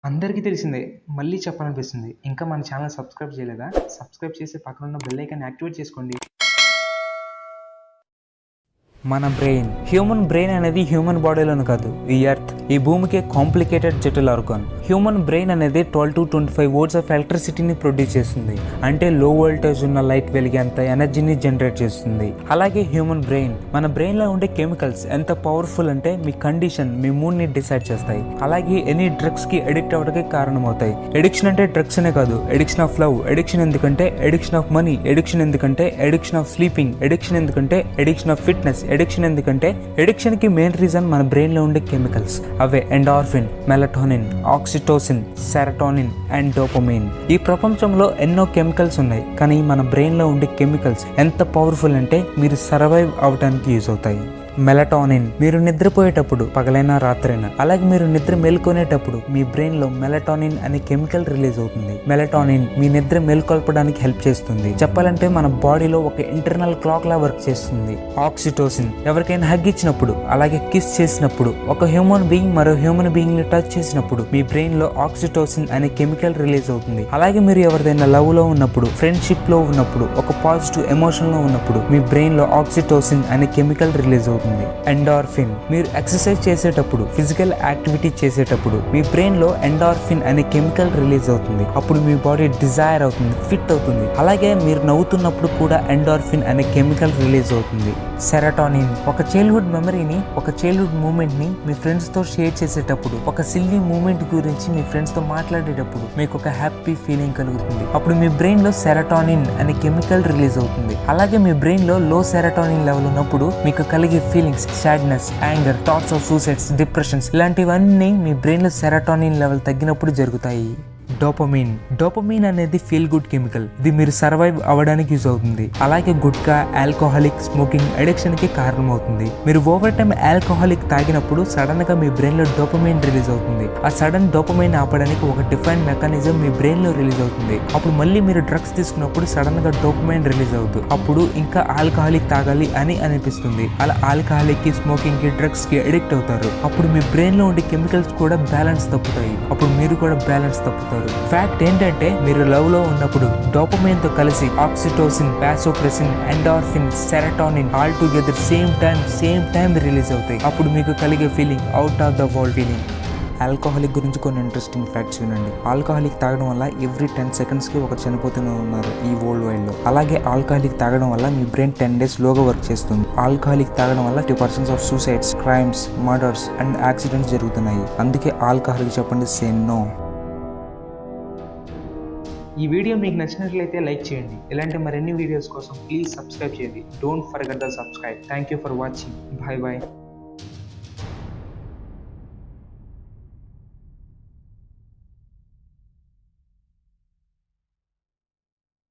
అందరికీ తెలిసిందే. మళ్ళీ చెప్పాలనిపిస్తుంది. ఇంకా మన ఛానెల్ సబ్స్క్రైబ్ చేయలేదా? సబ్స్క్రైబ్ చేసి పక్కనున్న బెల్ ఐకాన్ యాక్టివేట్ చేసుకోండి. మన హ్యూమన్ బ్రెయిన్ అనేది హ్యూమన్ బాడీలోనే కాదు, ఈ ఎర్త్, ఈ భూమికి కాంప్లికేటెడ్ జటిల్ ఆర్గాన్. హ్యూమన్ బ్రెయిన్ అనేది 12 to 25 volts ఆఫ్ ఎలక్ట్రిసిటీని ప్రొడ్యూస్ చేస్తుంది. అంటే లో వోల్టేజ్ ఉన్న లైట్ వెలిగేంత ఎనర్జీని జనరేట్ చేస్తుంది. అలాగే హ్యూమన్ బ్రెయిన్, మన బ్రెయిన్ లో ఉండే కెమికల్స్ ఎంత పవర్ఫుల్ అంటే మీ కండిషన్, మీ మూడ్ ని డిసైడ్ చేస్తాయి. అలాగే ఎనీ డ్రగ్స్ కి అడిక్ట్ అవ్వడానికి కారణమవుతాయి. ఎడిక్షన్ అంటే డ్రగ్స్ అనే కాదు, ఎడిక్షన్ ఆఫ్ లవ్, ఎడిక్షన్ ఎందుకంటే ఎడిక్షన్ ఆఫ్ మనీ, ఎడిక్షన్ ఎందుకంటే ఎడిక్షన్ ఆఫ్ స్లీపింగ్, ఎడిక్షన్ ఎందుకంటే ఎడిక్షన్ ఆఫ్ ఫిట్నెస్, ఎడిక్షన్ ఎందుకంటే ఎడిక్షన్ కి మెయిన్ రీజన్ మన బ్రెయిన్ లో ఉండే chemicals. Away endorphin, melatonin, oxytocin, serotonin and dopamine. ఈ ప్రపంచంలో ఎన్నో కెమికల్స్ ఉన్నాయి, కానీ మన బ్రెయిన్ లో ఉండే కెమికల్స్ ఎంత పవర్ఫుల్ అంటే మీరు సర్వైవ్ అవడానికి యూజ్ అవుతాయి. మెలటోనిన్, మీరు నిద్రపోయేటప్పుడు, పగలైనా రాత్రైనా, అలాగే మీరు నిద్ర మేల్కొనేటప్పుడు మీ బ్రెయిన్ లో మెలటోనిన్ అనే కెమికల్ రిలీజ్ అవుతుంది. మెలటోనిన్ మీ నిద్ర మేల్కొల్పడానికి హెల్ప్ చేస్తుంది. చెప్పాలంటే మన బాడీలో ఒక ఇంటర్నల్ క్లాక్ లా వర్క్ చేస్తుంది. ఆక్సిటోసిన్, ఎవరికైనా హగ్ ఇచ్చినప్పుడు, అలాగే కిస్ చేసినప్పుడు, ఒక హ్యూమన్ బీయింగ్ మరో హ్యూమన్ బీయింగ్ ని టచ్ చేసినప్పుడు మీ బ్రెయిన్ లో ఆక్సిటోసిన్ అనే కెమికల్ రిలీజ్ అవుతుంది. అలాగే మీరు ఎవరిదైనా లవ్ లో ఉన్నప్పుడు, ఫ్రెండ్షిప్ లో ఉన్నప్పుడు, ఒక పాజిటివ్ ఎమోషన్ లో ఉన్నప్పుడు మీ బ్రెయిన్ లో ఆక్సిటోసిన్ అనే కెమికల్ రిలీజ్ అవుతుంది. ఎండార్ఫిన్, మీరు ఎక్సర్సైజ్ చేసేటప్పుడు, ఫిజికల్ యాక్టివిటీ చేసేటప్పుడు మీ బ్రెయిన్ లో ఎండార్ఫిన్ అనే కెమికల్ రిలీజ్ అవుతుంది. అప్పుడు మీ బాడీ డిజైర్ అవుతుంది, ఫిట్ అవుతుంది. అలాగే మీరు నవ్వుతున్నప్పుడు కూడా ఎండార్ఫిన్ అనే కెమికల్ రిలీజ్ అవుతుంది. సెరటోనిన్, ఒక చైల్డ్హుడ్ మెమరీని, ఒక చైల్డ్హుడ్ మూమెంట్ ని మీ ఫ్రెండ్స్ తో షేర్ చేసేటప్పుడు, ఒక సిల్లీ మూమెంట్ గురించి మీ ఫ్రెండ్స్ తో మాట్లాడేటప్పుడు మీకు ఒక హ్యాపీ ఫీలింగ్ కలుగుతుంది. అప్పుడు మీ బ్రెయిన్ లో సెరటోనిన్ అనే కెమికల్ రిలీజ్ అవుతుంది. అలాగే మీ బ్రెయిన్ లో లో సెరటోనిన్ లెవెల్ ఉన్నప్పుడు మీకు కలిగే feelings, sadness, anger, thoughts of suicides, depressions, ఇలాంటివన్నీ మీ బ్రెయిన్ లో సెరటోనిన్ లెవెల్ తగ్గినప్పుడు జరుగుతాయి. డోపమైన్, డోపమైన్ అనేది ఫీల్ గుడ్ కెమికల్. ఇది మీరు సర్వైవ్ అవ్వడానికి యూజ్ అవుతుంది. అలాగే గుట్కా, ఆల్కహాలిక్, స్మోకింగ్ అడిక్షన్ కి కారణం అవుతుంది. మీరు ఓవర్ టైం ఆల్కహాలిక్ తాగినప్పుడు సడన్ గా మీ బ్రెయిన్ లో డోపమైన్ రిలీజ్ అవుతుంది. ఆ సడన్ డోపమైన్ ఆపడానికి ఒక డిఫైన్ మెకానిజం మీ బ్రెయిన్ లో రిలీజ్ అవుతుంది. అప్పుడు మళ్ళీ మీరు డ్రగ్స్ తీసుకున్నప్పుడు సడన్ గా డోపమైన్ రిలీజ్ అవుతుంది. అప్పుడు ఇంకా ఆల్కహాలిక్ తాగాలి అని అనిపిస్తుంది. అలా ఆల్కహాలిక్ కి, స్మోకింగ్ కి, డ్రగ్స్ కి అడిక్ట్ అవుతారు. అప్పుడు మీ బ్రెయిన్ లో ఉండే కెమికల్స్ కూడా బ్యాలెన్స్ తప్పుతాయి. అప్పుడు మీరు కూడా బ్యాలెన్స్ తప్పుతారు. ఫ్యాక్ట్ ఏంటంటే మీరు లవ్ లో ఉన్నప్పుడు డోపమైన్ తో కలిసి oxytocin, vasopressin, endorphin, serotonin all together same time release అవుతాయి. అప్పుడు మీకు కలిగే feeling out of the world feeling. Alcoholic గురించి కొన్ని ఇంట్రెస్టింగ్ ఫ్యాక్ట్స్ వినండి. ఆల్కహాలిక్ తాగడం వల్ల ఎవ్రీ 10 seconds కి ఒకరు చనిపోతూనే ఉన్నారు ఈ వరల్డ్ వైడ్ లో. అలాగే ఆల్కహాలిక్ తాగడం వల్ల మీ బ్రెయిన్ 10 days లోగా వర్క్ చేస్తుంది. ఆల్కహాలిక్ తాగడం వల్ల 50% of suicides, crimes, murders and accidents జరుగుతున్నాయి. అందుకే ఆల్కహాలిక్ చెప్పండి సే నో. ఈ వీడియో మీకు నచ్చినట్లయితే లైక్ చేయండి. ఇలాంటి మరిన్ని వీడియోస్ కోసం ప్లీజ్ సబ్స్క్రైబ్ చేయండి. Don't forget the subscribe. Thank you for watching. Bye.